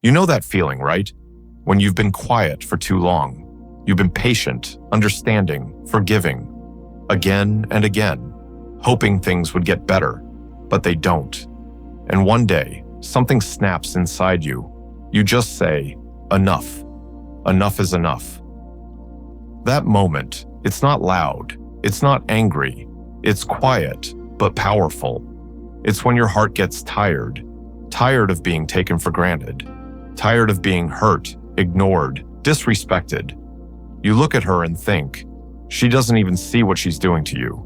You know that feeling, right? When you've been quiet for too long. You've been patient, understanding, forgiving, again and again, hoping things would get better, but they don't. And one day, something snaps inside you. You just say, enough. Enough is enough. That moment, it's not loud, it's not angry, it's quiet, but powerful. It's when your heart gets tired of being taken for granted, tired of being hurt, ignored, disrespected. You look at her and think, she doesn't even see what she's doing to you.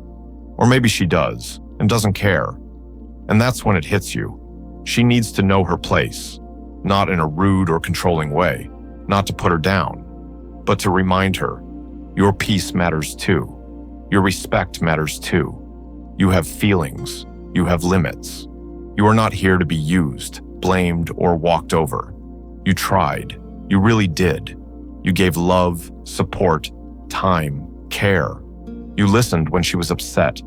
Or maybe she does, and doesn't care. And that's when it hits you. She needs to know her place, not in a rude or controlling way, not to put her down, but to remind her, your peace matters too. Your respect matters too. You have feelings. You have limits. You are not here to be used, blamed, or walked over. You tried. You really did. You gave love, support, time, care. You listened when she was upset.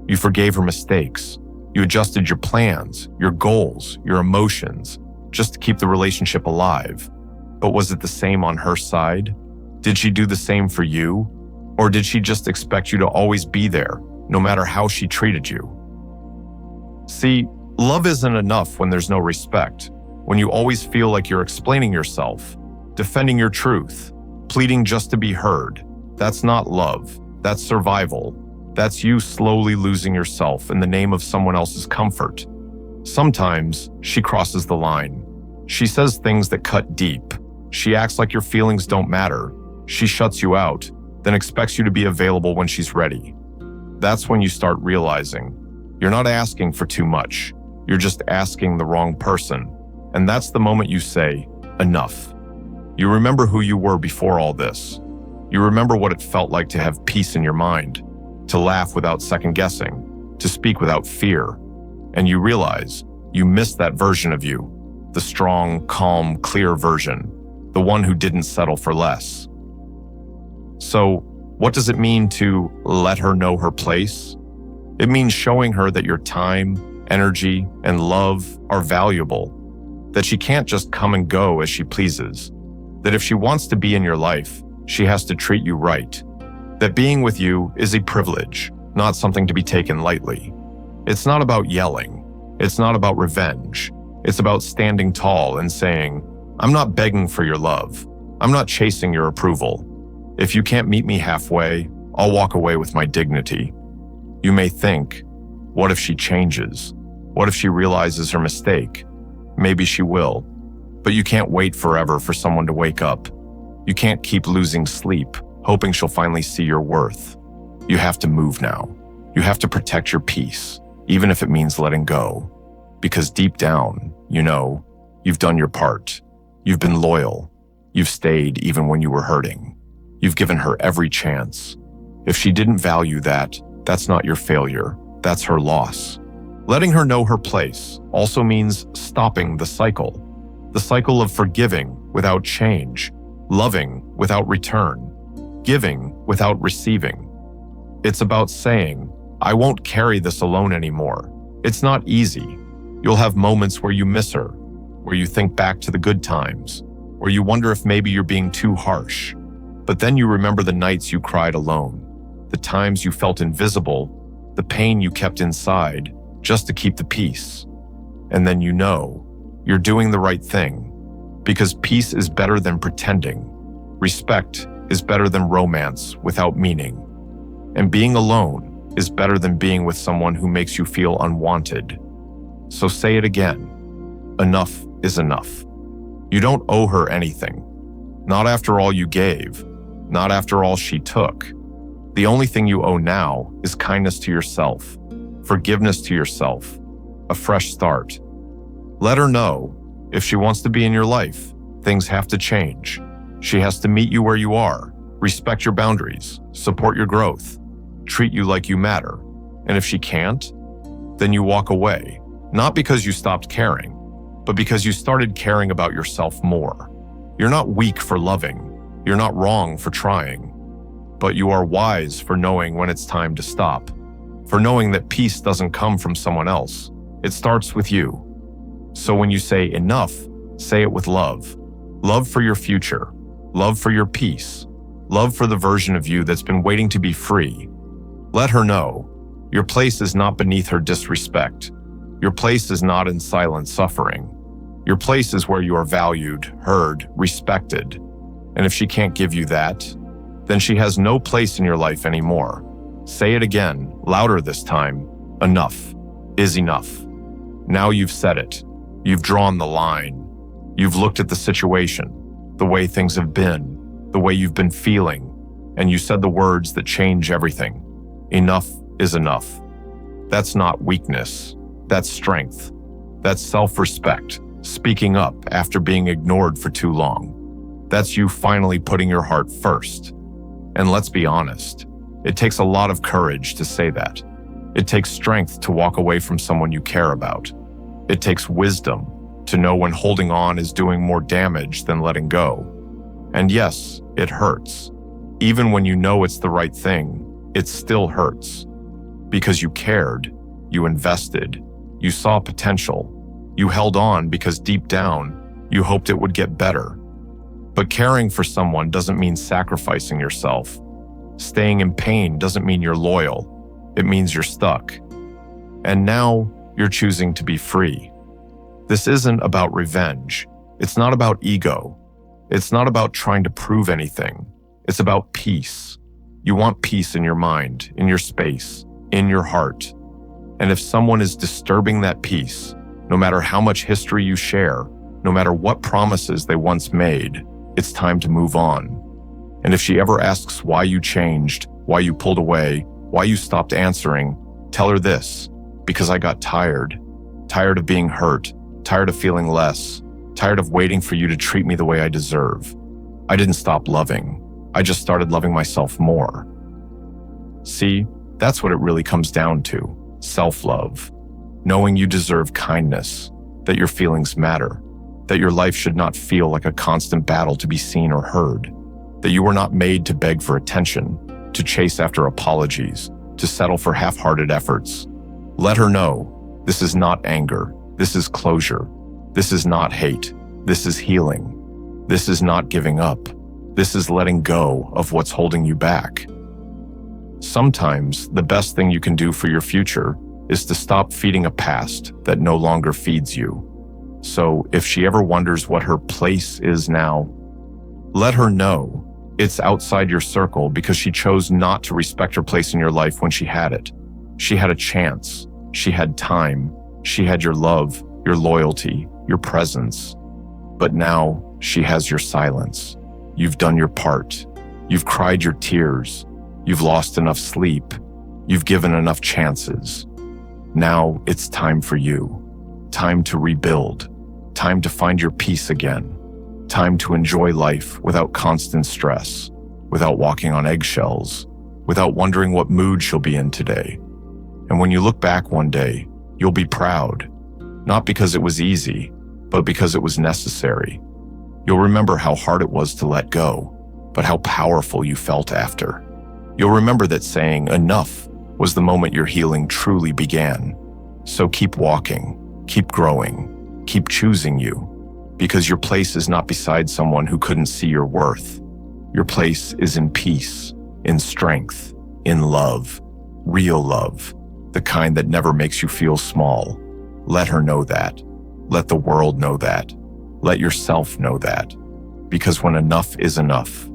You forgave her mistakes. You adjusted your plans, your goals, your emotions, just to keep the relationship alive. But was it the same on her side? Did she do the same for you? Or did she just expect you to always be there, no matter how she treated you? See, love isn't enough when there's no respect, when you always feel like you're explaining yourself, defending your truth, pleading just to be heard. That's not love. That's survival. That's you slowly losing yourself in the name of someone else's comfort. Sometimes she crosses the line. She says things that cut deep. She acts like your feelings don't matter. She shuts you out, then expects you to be available when she's ready. That's when you start realizing you're not asking for too much. You're just asking the wrong person. And that's the moment you say, enough. You remember who you were before all this. You remember what it felt like to have peace in your mind, to laugh without second guessing, to speak without fear. And you realize you missed that version of you, the strong, calm, clear version, the one who didn't settle for less. So, what does it mean to let her know her place? It means showing her that your time, energy, and love are valuable, that she can't just come and go as she pleases, that if she wants to be in your life, she has to treat you right, that being with you is a privilege, not something to be taken lightly. It's not about yelling. It's not about revenge. It's about standing tall and saying, I'm not begging for your love. I'm not chasing your approval. If you can't meet me halfway, I'll walk away with my dignity. You may think, what if she changes? What if she realizes her mistake? Maybe she will. But you can't wait forever for someone to wake up. You can't keep losing sleep, hoping she'll finally see your worth. You have to move now. You have to protect your peace, even if it means letting go. Because deep down, you know, you've done your part. You've been loyal. You've stayed even when you were hurting. You've given her every chance. If she didn't value that, that's not your failure. That's her loss. Letting her know her place also means stopping the cycle of forgiving without change, loving without return, giving without receiving. It's about saying, I won't carry this alone anymore. It's not easy. You'll have moments where you miss her, where you think back to the good times, where you wonder if maybe you're being too harsh. But then you remember the nights you cried alone, the times you felt invisible, the pain you kept inside just to keep the peace. And then you know you're doing the right thing, because peace is better than pretending. Respect is better than romance without meaning. And being alone is better than being with someone who makes you feel unwanted. So say it again. Enough is enough. You don't owe her anything. Not after all you gave. Not after all she took. The only thing you owe now is kindness to yourself, forgiveness to yourself, a fresh start. Let her know, if she wants to be in your life, things have to change. She has to meet you where you are, respect your boundaries, support your growth, treat you like you matter. And if she can't, then you walk away, not because you stopped caring, but because you started caring about yourself more. You're not weak for loving. You're not wrong for trying, but you are wise for knowing when it's time to stop, for knowing that peace doesn't come from someone else. It starts with you. So when you say enough, Say it with love. Love for your future. Love for your peace. Love for the version of you that's been waiting to be free. Let her know your place is not beneath her disrespect. Your place is not in silent suffering. Your place is where you are valued, heard, respected. And if she can't give you that, then she has no place in your life anymore. Say it again, louder this time. Enough is enough. Now you've said it. You've drawn the line. You've looked at the situation, the way things have been, the way you've been feeling, and you said the words that change everything. Enough is enough. That's not weakness. That's strength. That's self-respect, speaking up after being ignored for too long. That's you finally putting your heart first. And let's be honest, it takes a lot of courage to say that. It takes strength to walk away from someone you care about. It takes wisdom to know when holding on is doing more damage than letting go. And yes, it hurts. Even when you know it's the right thing, it still hurts. Because you cared, you invested, you saw potential, you held on because deep down, you hoped it would get better. But caring for someone doesn't mean sacrificing yourself. Staying in pain doesn't mean you're loyal. It means you're stuck. And now you're choosing to be free. This isn't about revenge. It's not about ego. It's not about trying to prove anything. It's about peace. You want peace in your mind, in your space, in your heart. And if someone is disturbing that peace, no matter how much history you share, no matter what promises they once made, it's time to move on. And if she ever asks why you changed, why you pulled away, why you stopped answering, tell her this: because I got tired. Tired of being hurt, tired of feeling less, tired of waiting for you to treat me the way I deserve. I didn't stop loving. I just started loving myself more. See, that's what it really comes down to. Self-love. Knowing you deserve kindness, that your feelings matter, that your life should not feel like a constant battle to be seen or heard, that you were not made to beg for attention, to chase after apologies, to settle for half-hearted efforts. Let her know this is not anger. This is closure. This is not hate. This is healing. This is not giving up. This is letting go of what's holding you back. Sometimes the best thing you can do for your future is to stop feeding a past that no longer feeds you. So if she ever wonders what her place is now, let her know it's outside your circle because she chose not to respect her place in your life when she had it. She had a chance. She had time. She had your love, your loyalty, your presence. But now she has your silence. You've done your part. You've cried your tears. You've lost enough sleep. You've given enough chances. Now it's time for you. Time to rebuild. Time to find your peace again. Time to enjoy life without constant stress, without walking on eggshells, without wondering what mood she'll be in today. And when you look back one day, you'll be proud, not because it was easy, but because it was necessary. You'll remember how hard it was to let go, but how powerful you felt after. You'll remember that saying enough was the moment your healing truly began. So keep walking, keep growing, keep choosing you, because your place is not beside someone who couldn't see your worth. Your place is in peace, in strength, in love, real love, the kind that never makes you feel small. Let her know that. Let the world know that. Let yourself know that. Because when enough is enough,